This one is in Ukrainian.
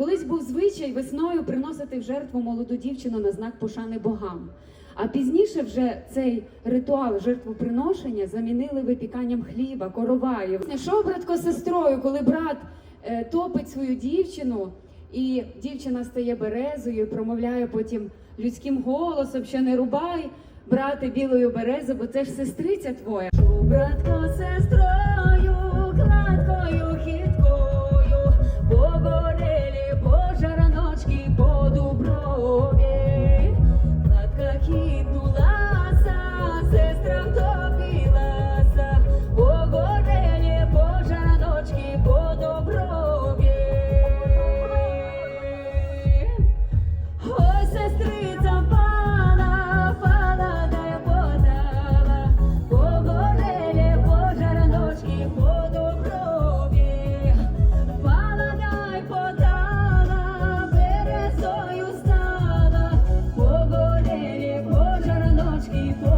Колись був звичай весною приносити в жертву молоду дівчину на знак пошани богам. А пізніше вже цей ритуал жертвоприношення замінили випіканням хліба, короваю. Що, братко, з сестрою, коли брат топить свою дівчину, і дівчина стає березою, і промовляє потім людським голосом, що не рубай, брате, білою березу, бо це ж сестриця твоя. Братко, сестрою, гладкою, хиткою, погорелі пожараночки по Дуброві. Гладка хитнулася, сестра втопилася, погорелі пожараночки по Дуброві. Ой, сестриця пала, пала, де подала, погорелі пожараночки по Дуброві. Пала, дай подала, березою стала, погорелі пожараночки по